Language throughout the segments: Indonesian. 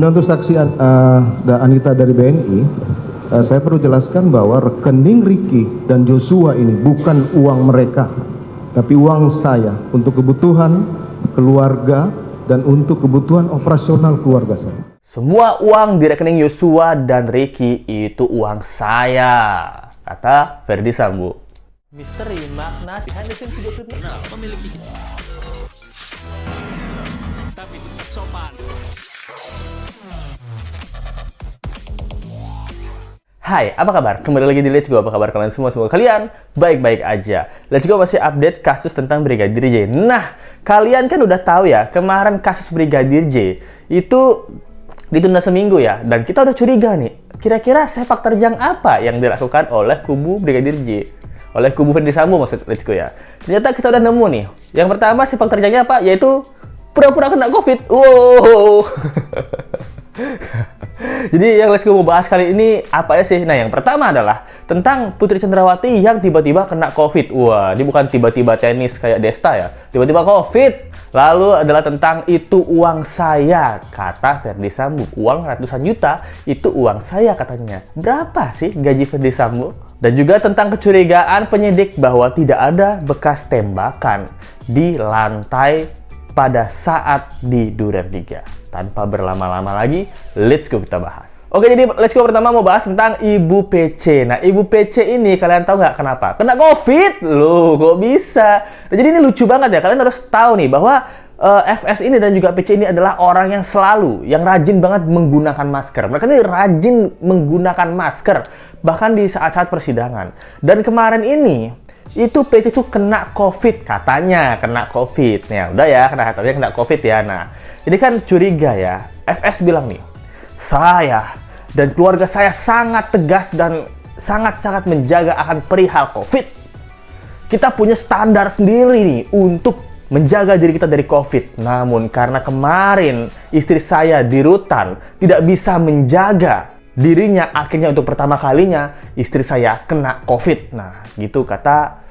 Untuk saksi Anita dari BNI, saya perlu jelaskan bahwa rekening Ricky dan Joshua ini bukan uang mereka, tapi uang saya untuk kebutuhan keluarga dan untuk kebutuhan operasional keluarga saya. Semua uang di rekening Joshua dan Ricky itu uang saya, kata Ferdy Sambo. Misteri makna behind the scenes video klip memiliki tapi tetap sopan. Hai, apa kabar? Kembali lagi di Let's Go. Apa kabar kalian semua? Semoga kalian baik-baik aja. Let's Go masih update kasus tentang Brigadir J. Nah, kalian kan udah tahu ya, kemarin kasus Brigadir J itu ditunda seminggu ya. Dan kita udah curiga nih, kira-kira sepak terjang apa yang dilakukan oleh kubu Brigadir J? Oleh kubu Ferdy Sambo maksud Let's Go ya. Ternyata kita udah nemu nih. Yang pertama sepak terjangnya apa? Yaitu pura-pura kena COVID. Wow. Jadi yang Let's Go mau bahas kali ini apa ya sih? Nah, yang pertama adalah tentang Putri Chandrawati yang tiba-tiba kena COVID. Wah, ini bukan tiba-tiba tenis kayak Desta ya. Tiba-tiba COVID. Lalu adalah tentang itu uang saya, kata Ferdy Sambo. Uang ratusan juta, itu uang saya katanya. Berapa sih gaji Ferdy Sambo? Dan juga tentang kecurigaan penyidik bahwa tidak ada bekas tembakan di lantai pada saat di Duren 3. Tanpa berlama-lama lagi, let's go kita bahas. Oke, jadi let's go pertama mau bahas tentang Ibu PC. Nah, Ibu PC ini kalian tahu nggak kenapa? Kena COVID! Loh, kok bisa? Nah, jadi ini lucu banget ya. Kalian harus tahu nih bahwa FS ini dan juga PC ini adalah orang yang yang rajin banget menggunakan masker. Mereka ini rajin menggunakan masker, bahkan di saat-saat persidangan. Dan kemarin ini, itu PC itu kena COVID, katanya kena COVID. Ya udah ya, katanya kena COVID ya. Nah, ini kan curiga ya. FS bilang nih, saya dan keluarga saya sangat tegas dan sangat-sangat menjaga akan perihal COVID. Kita punya standar sendiri nih untuk menjaga diri kita dari COVID. Namun karena kemarin istri saya di rutan tidak bisa menjaga dirinya, akhirnya untuk pertama kalinya istri saya kena COVID. Nah, gitu kata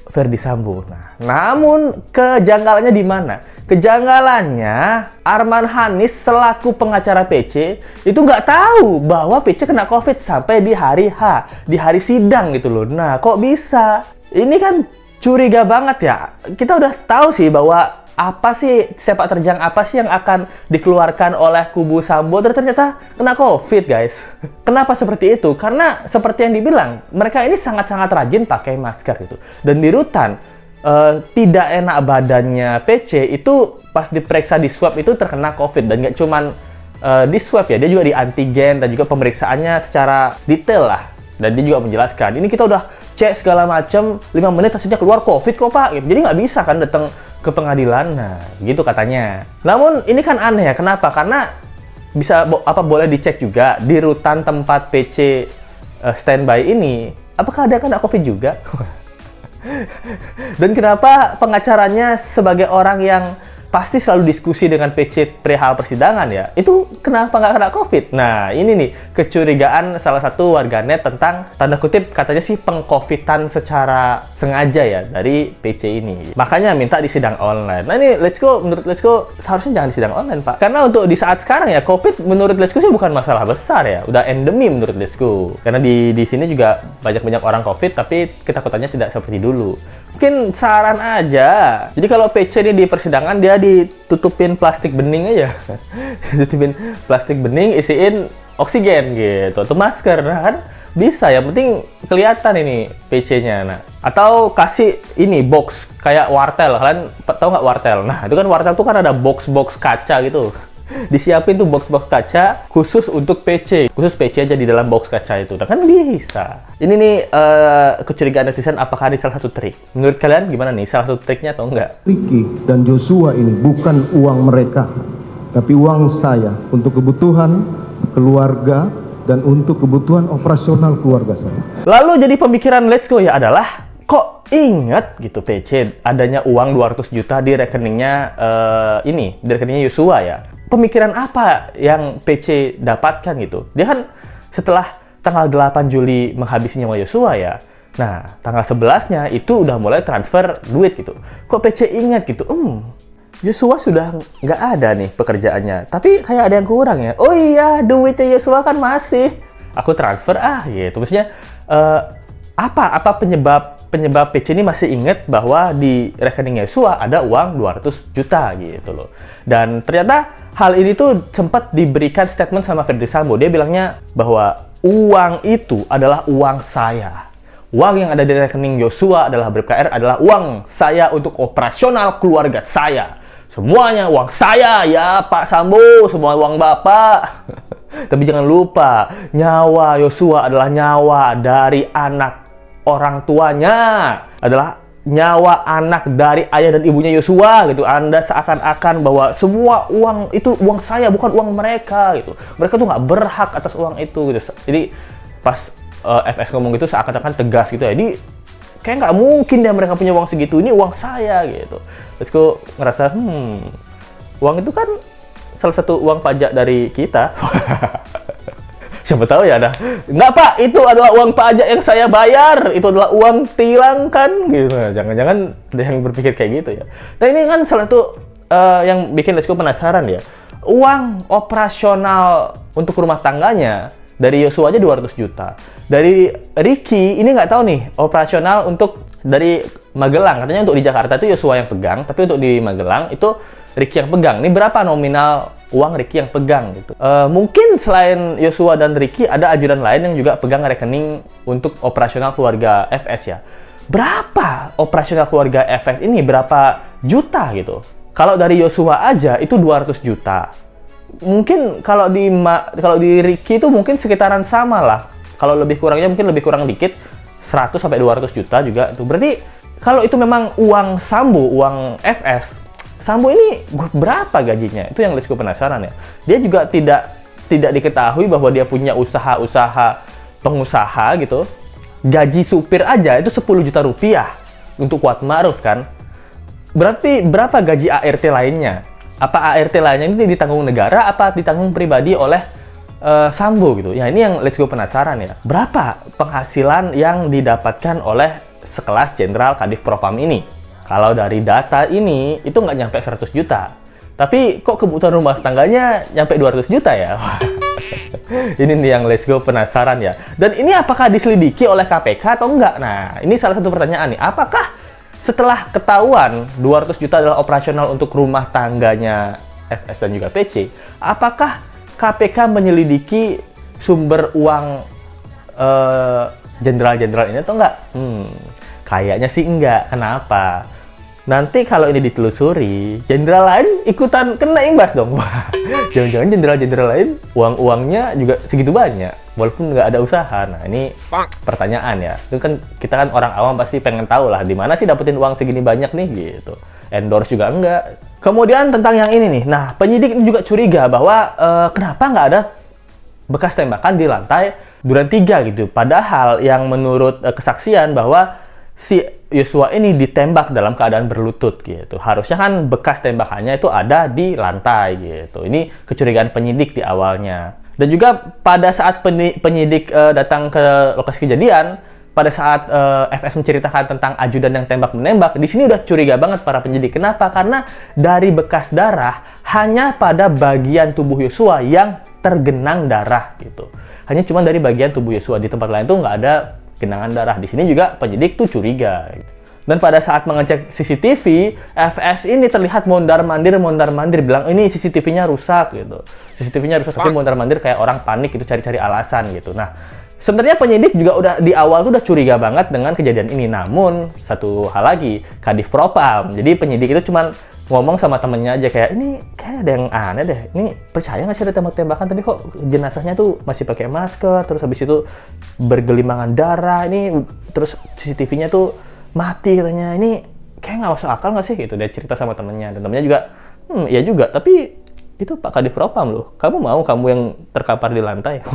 Ferdy Sambo. Nah, namun kejanggalannya di mana? Kejanggalannya Arman Hanis selaku pengacara PC itu nggak tahu bahwa PC kena COVID sampai di hari H, di hari sidang gitu loh. Nah, kok bisa? Ini kan curiga banget ya. Kita udah tahu sih bahwa apa sih sepak terjang apa sih yang akan dikeluarkan oleh kubu Sambo, ternyata kena COVID, guys. Kenapa seperti itu? Karena seperti yang dibilang, mereka ini sangat-sangat rajin pakai masker gitu. Dan di rutan, tidak enak badannya PC itu pas diperiksa di swab itu terkena COVID. Dan nggak cuman di swab ya, dia juga di antigen dan juga pemeriksaannya secara detail lah. Dan dia juga menjelaskan, ini kita udah cek segala macam, 5 menit hasilnya keluar COVID kok Pak. Jadi nggak bisa kan datang ke pengadilan. Nah, gitu katanya. Namun ini kan aneh ya. Kenapa? Karena bisa boleh dicek juga di rutan tempat PC standby ini, apakah ada kena COVID juga? Dan kenapa pengacaranya sebagai orang yang pasti selalu diskusi dengan PC perihal persidangan ya, itu kenapa nggak kena COVID? Nah, ini nih kecurigaan salah satu warganet tentang tanda kutip katanya sih pengcovidan secara sengaja ya dari PC ini. Makanya minta di sidang online. Nah, ini menurut Let's Go seharusnya jangan di sidang online, Pak. Karena untuk di saat sekarang ya, COVID menurut Let's Go sih bukan masalah besar ya. Udah endemi menurut Let's Go. Karena di sini juga banyak orang COVID, tapi ketakutannya tidak seperti dulu. Mungkin saran aja. Jadi kalau PC ini di persidangan dia ditutupin plastik bening aja. Tutupin plastik bening, isiin oksigen gitu atau masker. Nah, kan bisa ya, penting kelihatan ini PC-nya. Nah, atau kasih ini box kayak wartel. Kalian tahu nggak wartel? Nah, itu kan wartel tuh kan ada box kaca gitu. Disiapin tuh box kaca khusus untuk PC. Khusus PC aja di dalam box kaca itu. Nah, kan bisa. Ini nih kecurigaan netizen, apakah ini salah satu trik? Menurut kalian gimana nih? Salah satu triknya atau enggak? Ricky dan Joshua ini bukan uang mereka, tapi uang saya untuk kebutuhan keluarga dan untuk kebutuhan operasional keluarga saya. Lalu jadi pemikiran Let's Go ya adalah, kok ingat gitu PC adanya uang 200 juta di rekeningnya di rekeningnya Joshua ya. Pemikiran apa yang PC dapatkan gitu? Dia kan setelah tanggal 8 Juli menghabisi nyawa Joshua ya. Nah, tanggal 11-nya itu udah mulai transfer duit gitu. Kok PC ingat gitu? Yosua sudah nggak ada nih pekerjaannya, tapi kayak ada yang kurang ya. Oh iya, duitnya Yosua kan masih. Aku transfer gitu. Maksudnya apa penyebab PC ini masih ingat bahwa di rekening Yosua ada uang 200 juta gitu loh. Dan ternyata hal ini tuh sempat diberikan statement sama Ferdis Sambo. Dia bilangnya bahwa uang itu adalah uang saya. Uang yang ada di rekening Yosua adalah BRIP-KR adalah uang saya untuk operasional keluarga saya. Semuanya uang saya ya Pak Sambo, semua uang Bapak. Tapi jangan lupa, nyawa Yosua adalah nyawa dari anak orang tuanya. Adalah nyawa anak dari ayah dan ibunya Yosua gitu. Anda seakan-akan bahwa semua uang itu uang saya, bukan uang mereka gitu. Mereka tuh nggak berhak atas uang itu gitu. Jadi pas FS ngomong gitu seakan-akan tegas gitu ya. Jadi kayak nggak mungkin deh mereka punya uang segitu, ini uang saya gitu. Terus gue ngerasa, uang itu kan salah satu uang pajak dari kita. Siapa tahu ya ada. Nggak Pak, itu adalah uang pajak yang saya bayar. Itu adalah uang tilang kan gitu. Jangan-jangan ada yang berpikir kayak gitu ya. Nah ini kan salah satu yang bikin Let's Go penasaran ya. Uang operasional untuk rumah tangganya dari Yosua aja 200 juta. Dari Ricky, ini nggak tahu nih, operasional untuk dari Magelang. Katanya untuk di Jakarta itu Yosua yang pegang, tapi untuk di Magelang itu Ricky yang pegang. Ini berapa nominal uang Ricky yang pegang gitu. Mungkin selain Yosua dan Ricky, ada ajudan lain yang juga pegang rekening untuk operasional keluarga FS ya. Berapa operasional keluarga FS ini? Berapa juta gitu? Kalau dari Yosua aja itu 200 juta. Mungkin kalau di Ricky itu mungkin sekitaran sama lah. Kalau lebih kurangnya mungkin lebih kurang dikit 100 sampai 200 juta juga itu. Berarti kalau itu memang uang Sambo, uang FS, Sambo ini berapa gajinya? Itu yang Let's Go penasaran ya. Dia juga tidak diketahui bahwa dia punya usaha-usaha pengusaha gitu. Gaji supir aja itu 10 juta rupiah untuk Kuat Ma'ruf kan. Berarti berapa gaji ART lainnya? Apa ART lainnya ini ditanggung negara, apa ditanggung pribadi oleh Sambo gitu? Ya ini yang Let's Go penasaran ya. Berapa penghasilan yang didapatkan oleh sekelas Jenderal Kadif Propam ini? Kalau dari data ini, itu nggak nyampe 100 juta. Tapi kok kebutuhan rumah tangganya nyampe 200 juta ya? Ini nih yang Let's Go penasaran ya. Dan ini apakah diselidiki oleh KPK atau enggak? Nah, ini salah satu pertanyaan nih. Apakah setelah ketahuan 200 juta adalah operasional untuk rumah tangganya FS dan juga PC, apakah KPK menyelidiki sumber uang jenderal-jenderal ini atau enggak? Kayaknya sih enggak. Kenapa? Nanti kalau ini ditelusuri, jenderal lain ikutan kena imbas dong. Wah, jangan-jangan jenderal-jenderal lain uang-uangnya juga segitu banyak, walaupun nggak ada usaha. Nah, ini pertanyaan ya. Itu kan kita kan orang awam pasti pengen tahu lah, di mana sih dapetin uang segini banyak nih gitu. Endorse juga enggak. Kemudian tentang yang ini nih. Nah, penyidik juga curiga bahwa kenapa nggak ada bekas tembakan di lantai Duren 3 gitu. Padahal yang menurut kesaksian bahwa si Yosua ini ditembak dalam keadaan berlutut gitu. Harusnya kan bekas tembakannya itu ada di lantai gitu. Ini kecurigaan penyidik di awalnya. Dan juga pada saat penyidik datang ke lokasi kejadian, pada saat FS menceritakan tentang ajudan yang tembak-menembak, di sini udah curiga banget para penyidik. Kenapa? Karena dari bekas darah hanya pada bagian tubuh Yosua yang tergenang darah gitu. Hanya cuma dari bagian tubuh Yosua, di tempat lain tuh nggak ada genangan darah. Di sini juga penyidik tuh curiga. Dan pada saat mengecek CCTV, FS ini terlihat mondar-mandir bilang ini CCTV-nya rusak gitu. CCTV-nya rusak, tapi mondar-mandir kayak orang panik itu cari-cari alasan gitu. Nah, sebenarnya penyidik juga udah di awal tuh udah curiga banget dengan kejadian ini. Namun satu hal lagi, Kadif Propam. Jadi penyidik itu cuma ngomong sama temennya aja kayak ini kayak ada yang aneh deh. Ini percaya nggak sih ada tembak-tembakan tapi kok jenazahnya tuh masih pakai masker, terus habis itu bergelimangan darah, ini terus CCTV-nya tuh mati katanya. Ini kayak nggak masuk akal nggak sih gitu. Dia cerita sama temennya dan temennya juga iya juga, tapi itu Pak Kadif Propam loh. Kamu yang terkapar di lantai?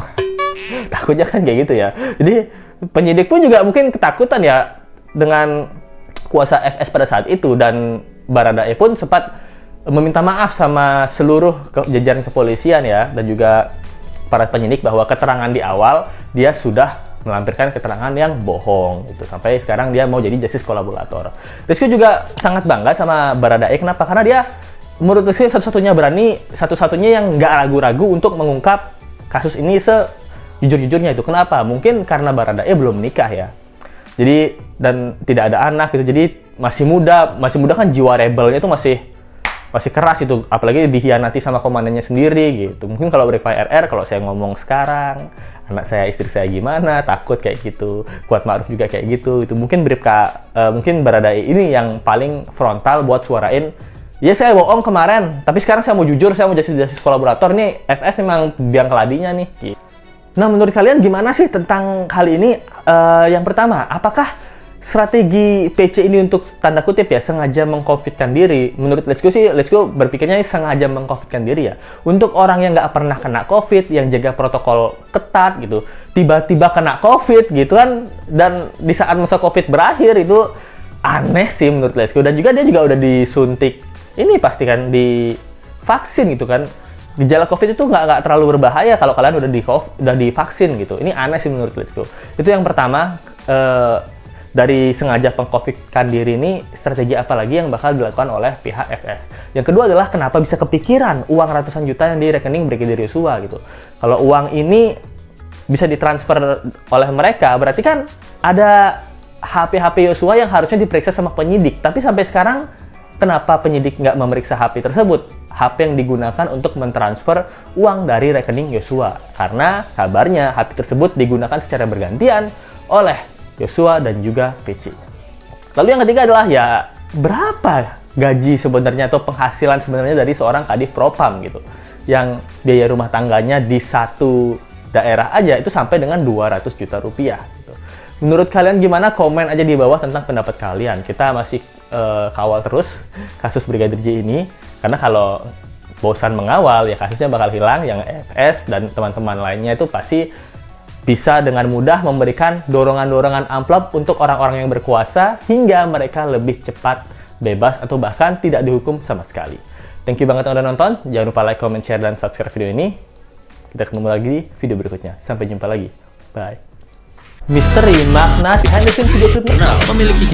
Takutnya kan kayak gitu ya. Jadi penyidik pun juga mungkin ketakutan ya dengan kuasa FS pada saat itu, dan Baradae pun sempat meminta maaf sama seluruh jajaran kepolisian ya, dan juga para penyidik bahwa keterangan di awal dia sudah melampirkan keterangan yang bohong gitu. Sampai sekarang dia mau jadi justice kolaborator. Rizky juga sangat bangga sama Baradae. Kenapa? Karena dia menurut saya satu-satunya berani, satu-satunya yang nggak ragu-ragu untuk mengungkap kasus ini sejujur-jujurnya itu. Kenapa? Mungkin karena Baradae belum menikah ya. Jadi, dan tidak ada anak gitu. Jadi masih muda kan jiwa rebelnya itu masih keras itu. Apalagi dikhianati sama komandannya sendiri gitu. Mungkin kalau Brigjen RR, kalau saya ngomong sekarang, anak saya, istri saya gimana, takut kayak gitu. Kuat Ma'ruf juga kayak gitu. Itu mungkin mungkin Baradae ini yang paling frontal buat suarain, ya saya bohong kemarin, tapi sekarang saya mau jujur, saya mau justice kolaborator nih, FS memang biang keladinya nih. Nah, menurut kalian gimana sih tentang hal ini? Yang pertama, apakah strategi PC ini untuk tanda kutip ya sengaja mengcovidkan diri? Menurut Let's Go berpikirnya sengaja mengcovidkan diri ya. Untuk orang yang nggak pernah kena COVID, yang jaga protokol ketat gitu, tiba-tiba kena COVID gitu kan, dan di saat masa COVID berakhir itu aneh sih menurut Let's Go. Dan juga dia juga udah disuntik, ini pasti kan di vaksin gitu kan. Gejala COVID itu nggak terlalu berbahaya kalau kalian udah divaksin gitu. Ini aneh sih menurut Let's Go. Itu yang pertama, dari sengaja pengcovidkan diri ini, strategi apa lagi yang bakal dilakukan oleh pihak FS. Yang kedua adalah kenapa bisa kepikiran uang ratusan juta yang di rekening Brigadir Yosua gitu. Kalau uang ini bisa ditransfer oleh mereka, berarti kan ada HP Yosua yang harusnya diperiksa sama penyidik. Tapi sampai sekarang, kenapa penyidik nggak memeriksa HP tersebut? HP yang digunakan untuk mentransfer uang dari rekening Yosua. Karena kabarnya HP tersebut digunakan secara bergantian oleh Yosua dan juga PC. Lalu yang ketiga adalah ya, berapa gaji sebenarnya atau penghasilan sebenarnya dari seorang Kadif Propam gitu. Yang biaya rumah tangganya di satu daerah aja itu sampai dengan 200 juta rupiah gitu. Menurut kalian gimana? Komen aja di bawah tentang pendapat kalian. Kita masih kawal terus kasus Brigadir J ini, karena kalau bosan mengawal ya kasusnya bakal hilang. Yang FS dan teman-teman lainnya itu pasti bisa dengan mudah memberikan dorongan-dorongan amplop untuk orang-orang yang berkuasa hingga mereka lebih cepat bebas atau bahkan tidak dihukum sama sekali. Thank you banget yang udah nonton. Jangan lupa like, comment, share, dan subscribe video ini. Kita ketemu lagi di video berikutnya. Sampai jumpa lagi. Bye. Misteri makna behind the scenes video klipnya Nah, memiliki